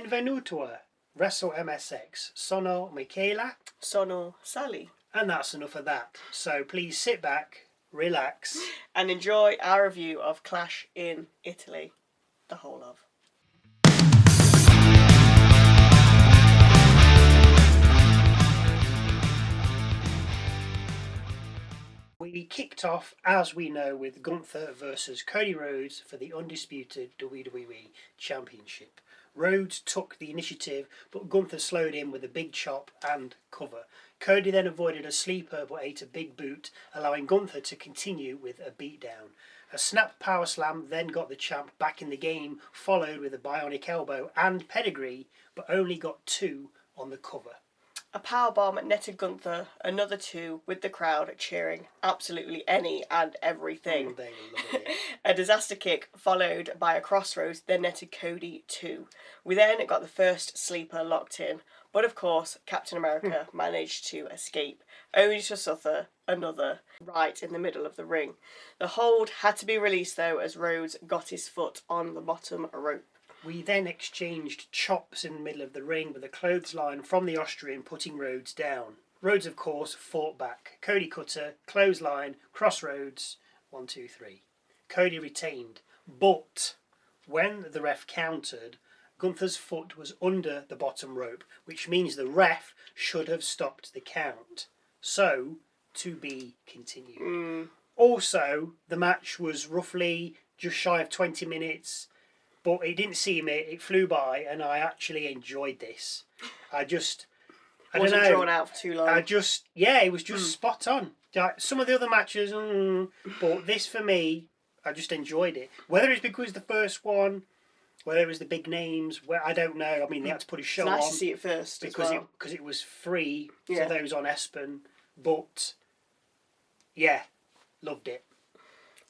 Benvenuto, Wrestle MSX, Sono Michela. Sono Sally. And that's enough of that. So please sit back, relax, and enjoy our review of Clash in Italy. The whole of. We kicked off, as we know, with Gunther versus Cody Rhodes for the Undisputed WWE Championship. Rhodes took the initiative, but Gunther slowed in with a big chop and cover. Cody then avoided a sleeper but ate a big boot, allowing Gunther to continue with a beatdown. A snap power slam then got the champ back in the game, followed with a bionic elbow and pedigree, but only got 2 on the cover. A powerbomb netted Gunther another 2 with the crowd cheering absolutely any and everything. They were loving it. A disaster kick followed by a crossroads then netted Cody 2. We then got the first sleeper locked in, but of course Captain America managed to escape, only to suffer another right in the middle of the ring. The hold had to be released though as Rhodes got his foot on the bottom rope. We then exchanged chops in the middle of the ring with a clothesline from the Austrian putting Rhodes down. Rhodes, of course, fought back. Cody cutter, clothesline, crossroads, 1, 2, 3. Cody retained, but when the ref countered, Gunther's foot was under the bottom rope, which means the ref should have stopped the count. So, to be continued. Also, the match was roughly just shy of 20 minutes. But it didn't seem it flew by, and I actually enjoyed this. I don't Wasn't know. drawn out for too long. It was just spot on. Like, some of the other matches, but this for me, I just enjoyed it. Whether it's because the first one, whether it was the big names, I don't know. I mean, they had to put a show it's nice on to see it first because it was free for those on Espen. But yeah, loved it.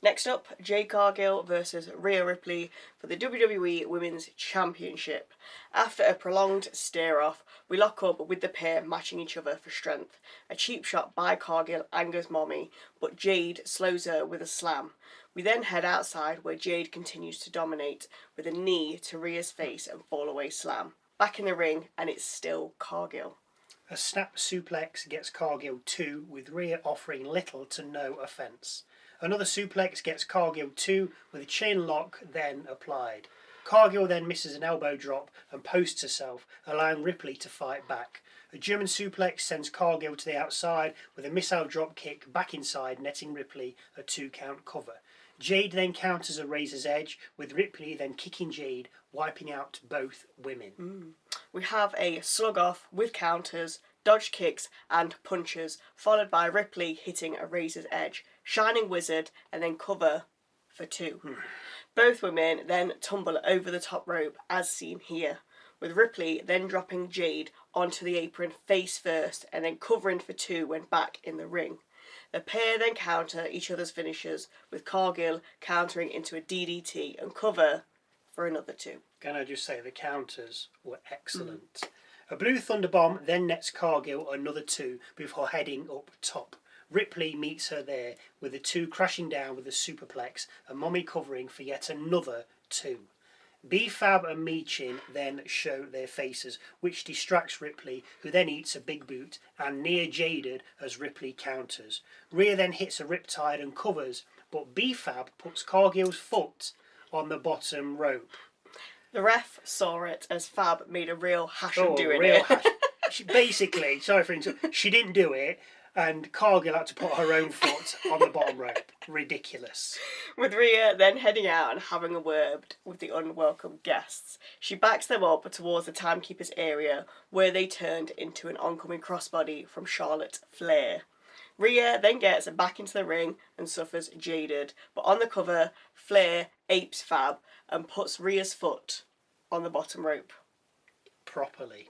Next up, Jade Cargill versus Rhea Ripley for the WWE Women's Championship. After a prolonged stare-off, we lock up with the pair matching each other for strength. A cheap shot by Cargill angers Mommy, but Jade slows her with a slam. We then head outside where Jade continues to dominate with a knee to Rhea's face and fall-away slam. Back in the ring, and it's still Cargill. A snap suplex gets Cargill 2, with Rhea offering little to no offence. Another suplex gets Cargill 2 with a chain lock then applied. Cargill then misses an elbow drop and posts herself, allowing Ripley to fight back. A German suplex sends Cargill to the outside with a missile drop kick back inside, netting Ripley a 2-count cover. Jade then counters a razor's edge, with Ripley then kicking Jade, wiping out both women. We have a slug-off with counters, dodge kicks and punches, followed by Ripley hitting a razor's edge, Shining Wizard, and then cover for 2. Both women then tumble over the top rope as seen here, with Ripley then dropping Jade onto the apron face first and then covering for 2 when back in the ring. The pair then counter each other's finishes, with Cargill countering into a DDT and cover for another 2. Can I just say the counters were excellent. A blue thunderbomb then nets Cargill another 2 before heading up top. Ripley meets her there, with the 2 crashing down with a superplex and Mommy covering for yet another 2. B-Fab and Michin then show their faces, which distracts Ripley, who then eats a big boot and near jaded as Ripley counters. Rhea then hits a riptide and covers, but B-Fab puts Cargill's foot on the bottom rope. The ref saw it as Fab made a real hash of doing it. Basically, sorry for interrupting, she didn't do it, and Cargill had to put her own foot on the bottom rope. Ridiculous. With Rhea then heading out and having a word with the unwelcome guests, she backs them up towards the timekeeper's area, where they turned into an oncoming crossbody from Charlotte Flair. Rhea then gets back into the ring and suffers jaded, but on the cover, Flair apes Fab and puts Rhea's foot on the bottom rope. Properly.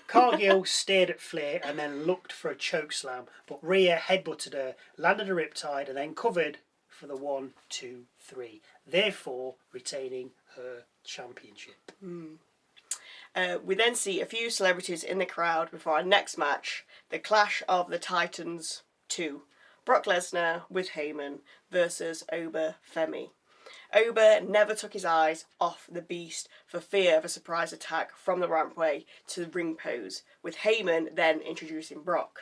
Cargill stared at Flair and then looked for a chokeslam, but Rhea headbutted her, landed a riptide, and then covered for the 1, 2, 3, therefore retaining her championship. We then see a few celebrities in the crowd before our next match, the Clash of the Titans 2. Brock Lesnar with Heyman versus Oba Femi. Ober never took his eyes off the Beast for fear of a surprise attack from the rampway to the ring pose, with Heyman then introducing Brock.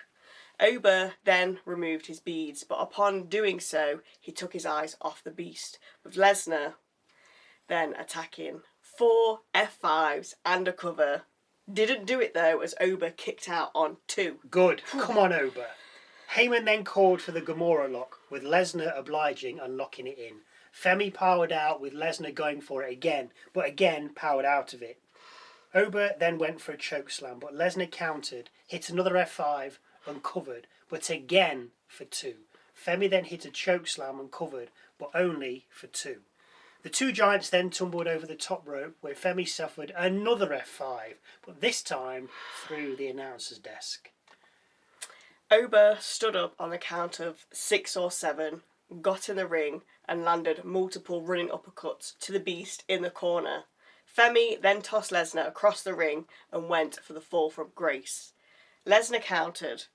Ober then removed his beads, but upon doing so, he took his eyes off the Beast, with Lesnar then attacking 4 F5s and a cover. Didn't do it though, as Ober kicked out on 2. Good. Come on, Ober. Heyman then called for the Gamora lock, with Lesnar obliging and locking it in. Femi powered out, with Lesnar going for it again, but again powered out of it. Ober then went for a chokeslam, but Lesnar countered, hit another F5 and covered, but again for 2. Femi then hit a chokeslam and covered, but only for 2. The two giants then tumbled over the top rope, where Femi suffered another F5, but this time through the announcer's desk. Ober stood up on the count of 6 or 7, got in the ring, and landed multiple running uppercuts to the Beast in the corner. Femi then tossed Lesnar across the ring and went for the fall from grace. Lesnar countered,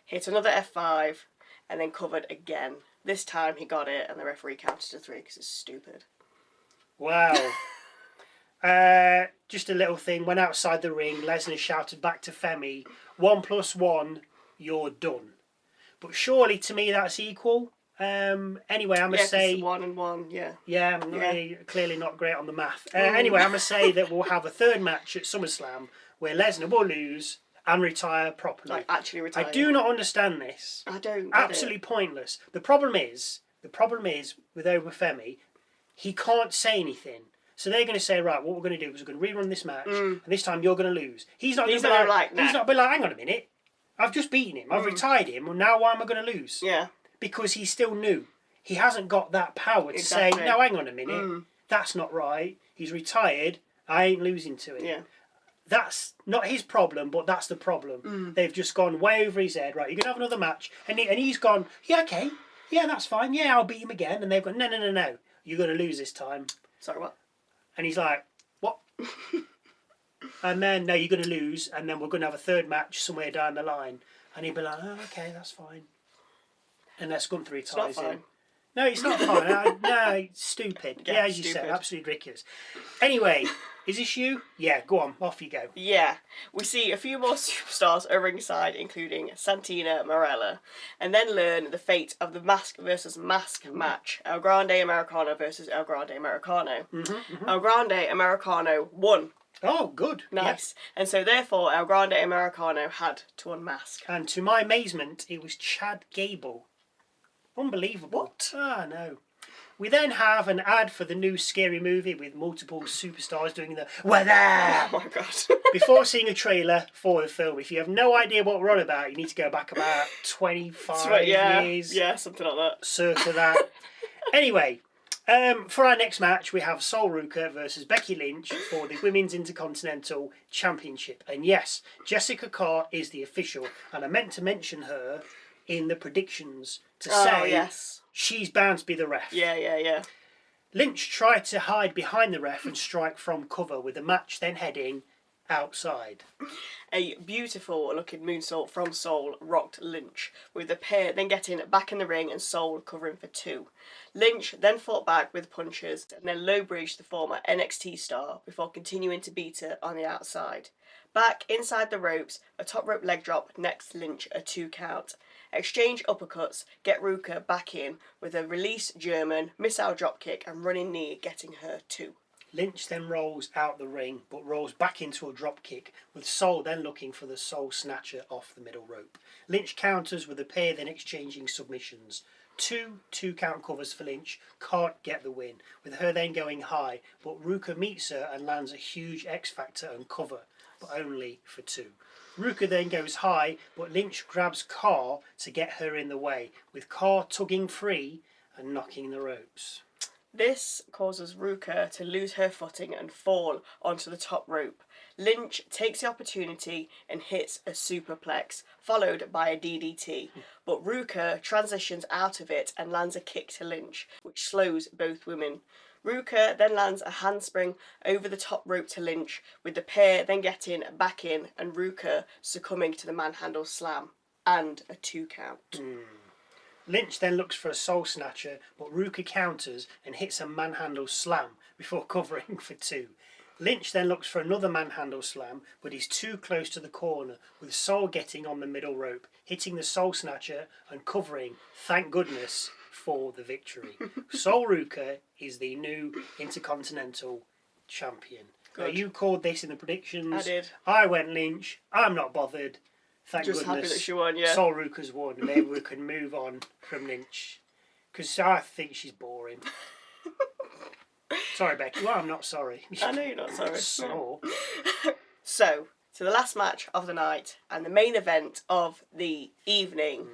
hit another F5, and then covered again. This time he got it, and the referee counted to 3 because it's stupid. Wow. Just a little thing. When outside the ring, Lesnar shouted back to Femi, 1 + 1, you're done. But surely to me that's equal. Anyway, I must say 1 and 1, yeah. Yeah, I'm really, clearly not great on the math. Anyway, I must say that we'll have a third match at SummerSlam where Lesnar will lose and retire properly. Like, actually retire. I do not understand this. I don't. Absolutely pointless. The problem is with Oba Femi, he can't say anything. So they're going to say, right, what we're going to do is we're going to rerun this match, and this time you're going to lose. He's not going to be like, nah. He's not be like, hang on a minute, I've just beaten him, I've retired him, and now why am I going to lose? Yeah. Because he's still new. He hasn't got that power to say, no, hang on a minute, that's not right. He's retired, I ain't losing to him. Yeah. That's not his problem, but that's the problem. They've just gone way over his head. Right, you're going to have another match. And he's gone, yeah, okay. Yeah, that's fine. Yeah, I'll beat him again. And they've gone, no. You're going to lose this time. Sorry, what? And he's like, what? And then, no, you're going to lose. And then we're going to have a third match somewhere down the line. And he'd be like, oh, okay, that's fine. Unless Gunther retires in. No, it's not fine. No, it's stupid. Yeah, as you said, absolutely ridiculous. Anyway, is this you? Yeah, go on, off you go. Yeah, we see a few more superstars at ringside, including Santina Marella, and then learn the fate of the mask versus mask match, El Grande Americano versus El Grande Americano. El Grande Americano won. Oh, good. Nice. Yeah. And so therefore, El Grande Americano had to unmask. And to my amazement, it was Chad Gable. Unbelievable. What? Ah, no. We then have an ad for the new Scary Movie with multiple superstars doing the "We're there!" Oh my god. Before seeing a trailer for the film. If you have no idea what we're on about, you need to go back about 25 years. Yeah, something like that. Circa that. Anyway, for our next match, we have Sol Ruca versus Becky Lynch for the Women's Intercontinental Championship. And yes, Jessica Carr is the official. And I meant to mention her in the predictions to say she's bound to be the ref. Yeah. Lynch tried to hide behind the ref and strike from cover, with the match then heading outside. A beautiful looking moonsault from Sol rocked Lynch, with the pair then getting back in the ring and Sol covering for 2. Lynch then fought back with punches and then low-bridged the former NXT star before continuing to beat her on the outside. Back inside the ropes, a top rope leg drop next Lynch, a 2 count. Exchange uppercuts, get Ruca back in with a release German, missile dropkick and running knee getting her 2. Lynch then rolls out the ring, but rolls back into a dropkick, with Sol then looking for the Soul Snatcher off the middle rope. Lynch counters, with the pair then exchanging submissions. 2 count covers for Lynch, can't get the win, with her then going high, but Ruca meets her and lands a huge X-Factor and cover, but only for 2. Ruca then goes high, but Lynch grabs Carr to get her in the way, with Carr tugging free and knocking the ropes. This causes Ruca to lose her footing and fall onto the top rope. Lynch takes the opportunity and hits a superplex, followed by a DDT, but Ruca transitions out of it and lands a kick to Lynch, which slows both women. Ruca then lands a handspring over the top rope to Lynch, with the pair then getting back in and Ruca succumbing to the manhandle slam and a 2 count. Lynch then looks for a soul snatcher, but Ruka counters and hits a manhandle slam before covering for 2. Lynch then looks for another manhandle slam, but he's too close to the corner, with Soul getting on the middle rope, hitting the soul snatcher and covering, thank goodness, for the victory. Soul Ruka is the new Intercontinental Champion. Now, you called this in the predictions. I did. I went Lynch. I'm not bothered. Thank Just goodness. happy that she won, yeah. Soul Ruka's won. Maybe we can move on from Lynch. Because I think she's boring. Sorry, Becky. Well, I'm not sorry. I know you're not sorry. So, So, to the last match of the night and the main event of the evening.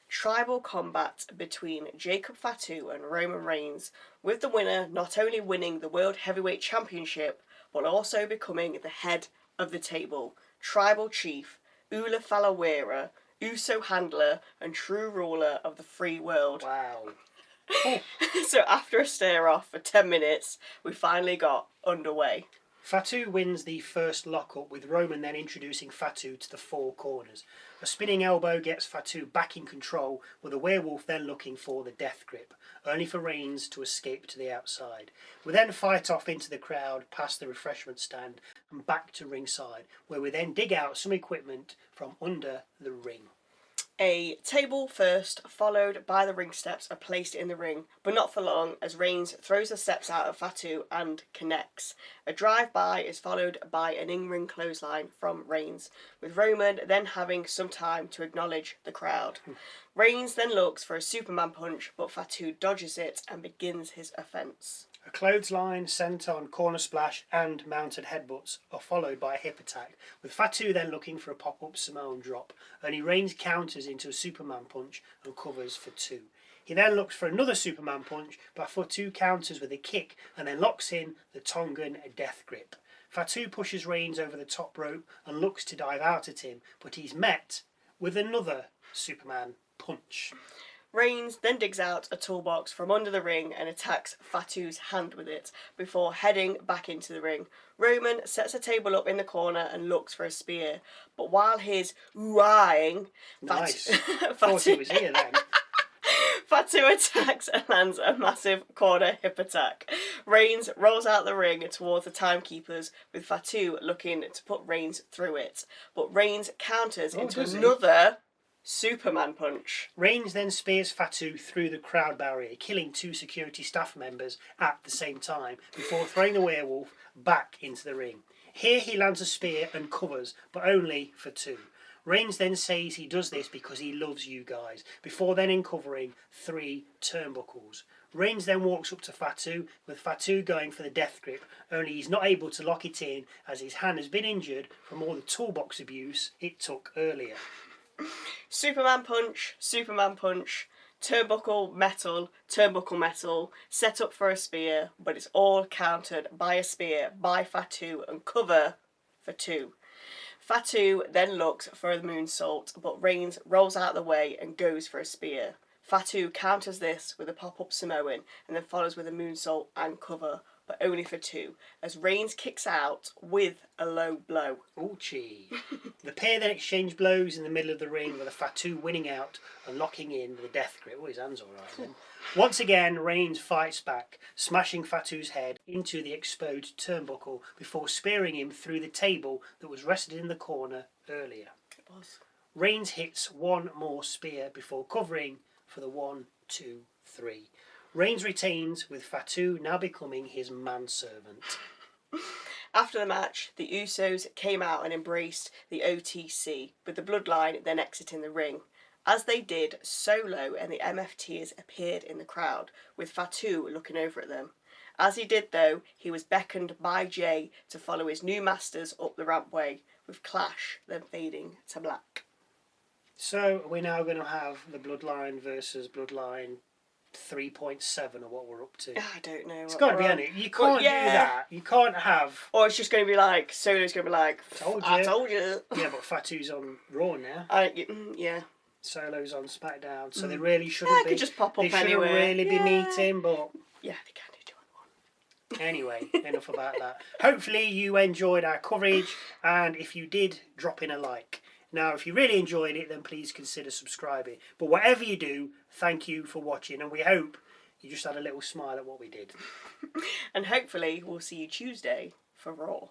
Tribal combat between Jacob Fatu and Roman Reigns, with the winner not only winning the World Heavyweight Championship, but also becoming the head of the table, Tribal Chief, Ula Falawera, Uso Handler, and true ruler of the free world. wow. So after a stare-off for 10 minutes, we finally got underway. Fatu wins the first lockup, with Roman then introducing Fatu to the 4 corners. A spinning elbow gets Fatu back in control, with the werewolf then looking for the death grip, only for Reigns to escape to the outside. We then fight off into the crowd, past the refreshment stand, and back to ringside, where we then dig out some equipment from under the ring. A table first, followed by the ring steps, are placed in the ring, but not for long, as Reigns throws the steps out of Fatu and connects. A drive-by is followed by an in-ring clothesline from Reigns, with Roman then having some time to acknowledge the crowd. Reigns then looks for a Superman punch, but Fatu dodges it and begins his offence. A clothesline, senton, corner splash and mounted headbutts are followed by a hip attack, with Fatu then looking for a pop-up Samoan drop. Only Reigns counters into a Superman punch and covers for 2. He then looks for another Superman punch, but Fatu counters with a kick and then locks in the Tongan death grip. Fatu pushes Reigns over the top rope and looks to dive out at him, but he's met with another Superman punch. Reigns then digs out a toolbox from under the ring and attacks Fatu's hand with it before heading back into the ring. Roman sets a table up in the corner and looks for a spear, but while he's ooh-eyeing, Nice. Thought he was here then. Fatu attacks and lands a massive corner hip attack. Reigns rolls out the ring towards the timekeepers, with Fatu looking to put Reigns through it, but Reigns counters into another Superman punch. Reigns then spears Fatu through the crowd barrier, killing 2 security staff members at the same time, before throwing the werewolf back into the ring. Here he lands a spear and covers, but only for 2. Reigns then says he does this because he loves you guys, before then uncovering 3 turnbuckles. Reigns then walks up to Fatu, with Fatu going for the death grip, only he's not able to lock it in as his hand has been injured from all the toolbox abuse it took earlier. Superman punch, turnbuckle metal, set up for a spear, but it's all countered by a spear by Fatu and cover for 2. Fatu then looks for a moonsault, but Reigns rolls out the way and goes for a spear. Fatu counters this with a pop-up Samoan and then follows with a moonsault and cover, but only for 2, as Reigns kicks out with a low blow. Ouchie. The pair then exchange blows in the middle of the ring, with a Fatu winning out and locking in with a death grip. Oh, his hand's alright then. Once again, Reigns fights back, smashing Fatu's head into the exposed turnbuckle before spearing him through the table that was rested in the corner earlier. It was. Reigns hits one more spear before covering for the 1, 2, 3. Reigns retains, with Fatu now becoming his manservant. After the match, the Usos came out and embraced the OTC, with the Bloodline then exiting the ring. As they did, Solo and the MFTs appeared in the crowd, with Fatu looking over at them. As he did, though, he was beckoned by Jay to follow his new masters up the rampway, with Clash then fading to black. So we're now going to have the Bloodline versus Bloodline 3.7 or what we're up to. I don't know. It's got to be on it. You can't do that. You can't have... Or it's just going to be like, Solo's going to be like, I told you. Yeah, but Fatu's on Raw now. Yeah. Solo's on SmackDown, so they really shouldn't be... Could just pop up they shouldn't really be meeting, but... Yeah, they can do what they want. Anyway, enough about that. Hopefully you enjoyed our coverage, and if you did, drop in a like. Now, if you really enjoyed it, then please consider subscribing. But whatever you do, thank you for watching, and we hope you just had a little smile at what we did. And hopefully we'll see you Tuesday for Raw.